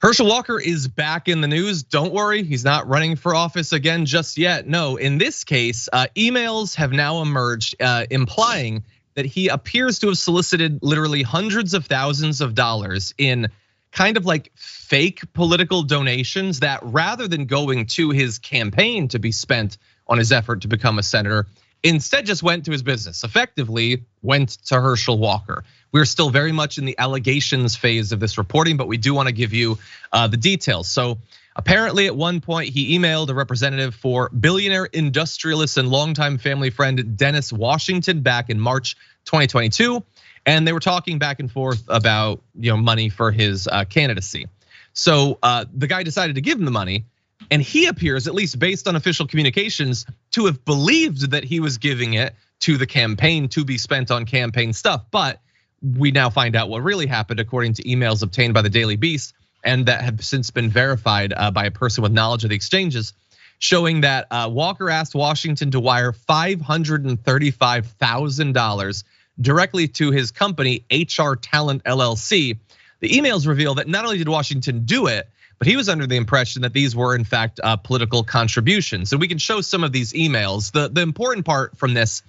Herschel Walker is back in the news. Don't worry, he's not running for office again just yet. No, in this case, emails have now emerged implying that he appears to have solicited literally hundreds of thousands of dollars in kind of like fake political donations that, rather than going to his campaign to be spent on his effort to become a senator, instead just went to his business, effectively went to Herschel Walker. We're still very much in the allegations phase of this reporting, but we do want to give you the details. So apparently at one point he emailed a representative for billionaire industrialist and longtime family friend Dennis Washington back in March 2022. And they were talking back and forth about money for his candidacy. So the guy decided to give him the money, and he appears, at least based on official communications, to have believed that he was giving it to the campaign to be spent on campaign stuff. But we now find out what really happened according to emails obtained by the Daily Beast, and that have since been verified by a person with knowledge of the exchanges, showing that Walker asked Washington to wire $535,000 directly to his company, HR Talent LLC. The emails reveal that not only did Washington do it, but he was under the impression that these were in fact political contributions. And we can show some of these emails. The important part from this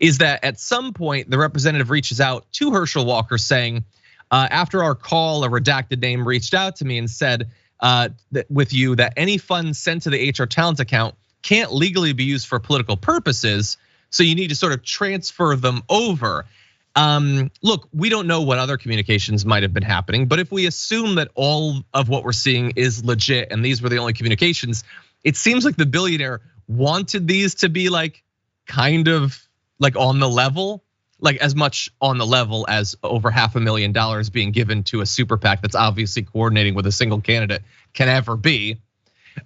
is that at some point the representative reaches out to Herschel Walker saying, after our call, a redacted name reached out to me and said that any funds sent to the HR Talent account can't legally be used for political purposes, so you need to sort of transfer them over. Look, we don't know what other communications might have been happening, but if we assume that all of what we're seeing is legit and these were the only communications, it seems like the billionaire wanted these to be like kind of like on the level, like as much on the level as over $500,000 being given to a super PAC that's obviously coordinating with a single candidate can ever be.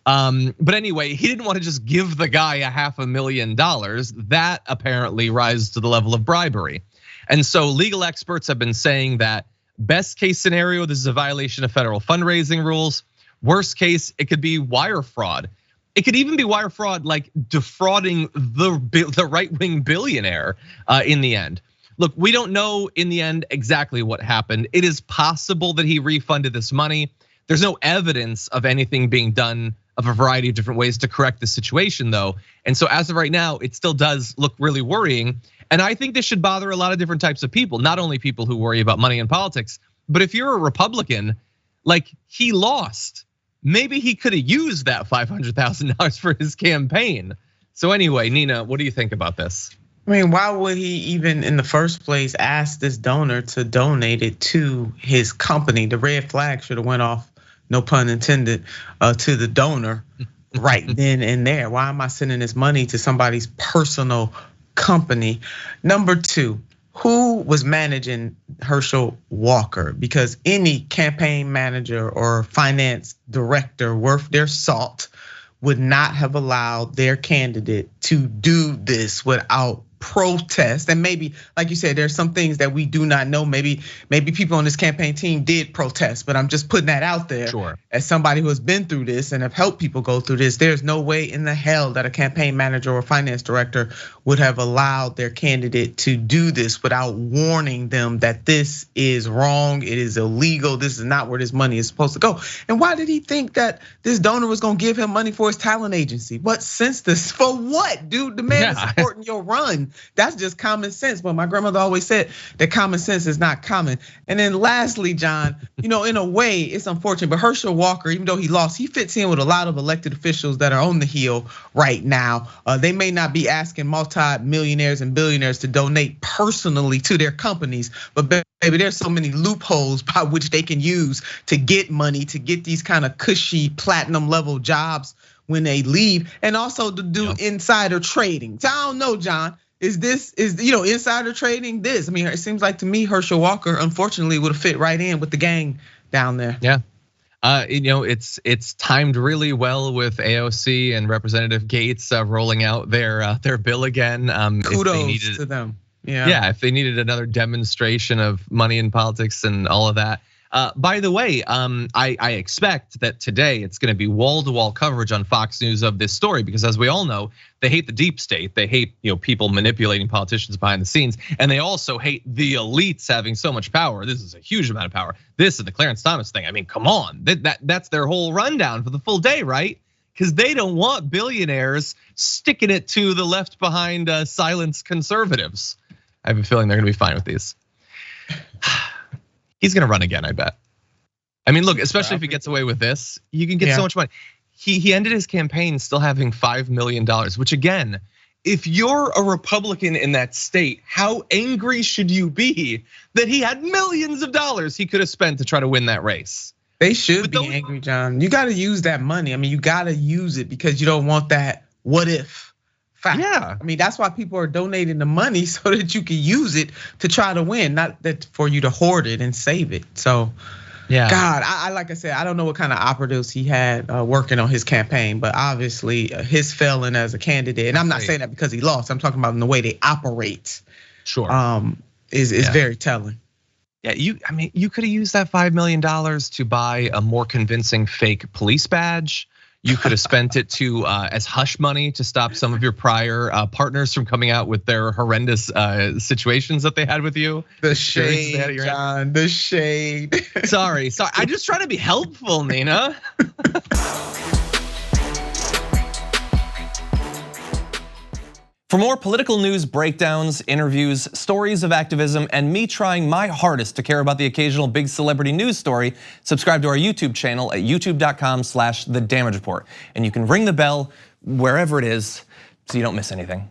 But anyway, he didn't want to just give the guy $500,000. That apparently rises to the level of bribery. And so legal experts have been saying that best case scenario, this is a violation of federal fundraising rules. Worst case, it could be wire fraud. It could even be wire fraud, like defrauding the right-wing billionaire in the end. Look, we don't know in the end exactly what happened. It is possible that he refunded this money. There's no evidence of anything being done of a variety of different ways to correct the situation though. And so as of right now, it still does look really worrying. And I think this should bother a lot of different types of people, not only people who worry about money and politics, but if you're a Republican, like he lost, maybe he could have used that $500,000 for his campaign. So anyway, Nina, what do you think about this? I mean, why would he even in the first place ask this donor to donate it to his company? The red flag should have went off, no pun intended, to the donor right then and there. Why am I sending this money to somebody's personal company? Number two, who was managing Herschel Walker? Because any campaign manager or finance director worth their salt would not have allowed their candidate to do this without protest. And maybe, like you said, there's some things that we do not know. Maybe people on this campaign team did protest, but I'm just putting that out there. Sure. As somebody who has been through this and have helped people go through this, there's no way in the hell that a campaign manager or finance director would have allowed their candidate to do this without warning them that this is wrong, it is illegal, this is not where this money is supposed to go. And why did he think that this donor was gonna give him money for his talent agency? What sense this, for what, dude? The man is supporting your run. That's just common sense. But my grandmother always said that common sense is not common. And then lastly, John, in a way, it's unfortunate, but Herschel Walker, even though he lost, he fits in with a lot of elected officials that are on the Hill right now. They may not be asking multi-millionaires and billionaires to donate personally to their companies, but baby, there's so many loopholes by which they can use to get money, to get these kind of cushy platinum level jobs when they leave, and also to do insider trading. So I don't know, John. Is insider trading this? I mean, it seems like to me Herschel Walker unfortunately would have fit right in with the gang down there. Yeah. It's timed really well with AOC and Representative Gates rolling out their bill again. Kudos to them. Yeah, if they needed another demonstration of money in politics and all of that. By the way, I expect that today it's going to be wall-to-wall coverage on Fox News of this story, because as we all know, they hate the deep state. They hate people manipulating politicians behind the scenes, and they also hate the elites having so much power. This is a huge amount of power. This is the Clarence Thomas thing. I mean, come on, that's their whole rundown for the full day, right? Because they don't want billionaires sticking it to the left behind silenced conservatives. I have a feeling they're going to be fine with these. He's gonna run again, I bet. I mean, look, especially if he gets away with this, you can get so much money. He ended his campaign still having $5 million, which again, if you're a Republican in that state, how angry should you be that he had millions of dollars he could have spent to try to win that race? They should be angry, John. You gotta use that money. I mean, you gotta use it because you don't want that what if fact. Yeah. I mean, that's why people are donating the money so that you can use it to try to win, not that for you to hoard it and save it. So, yeah. God, I like I said, I don't know what kind of operatives he had working on his campaign, but obviously his failing as a candidate, and I'm not saying that because he lost. I'm talking about in the way they operate. Sure. Is very telling. Yeah, you could have used that $5 million to buy a more convincing fake police badge. You could have spent it to as hush money to stop some of your prior partners from coming out with their horrendous situations that they had with you. The shade, John, the shade. Sorry, I'm just trying to be helpful, Nina. For more political news breakdowns, interviews, stories of activism, and me trying my hardest to care about the occasional big celebrity news story, subscribe to our YouTube channel at youtube.com/The Damage Report. And you can ring the bell wherever it is so you don't miss anything.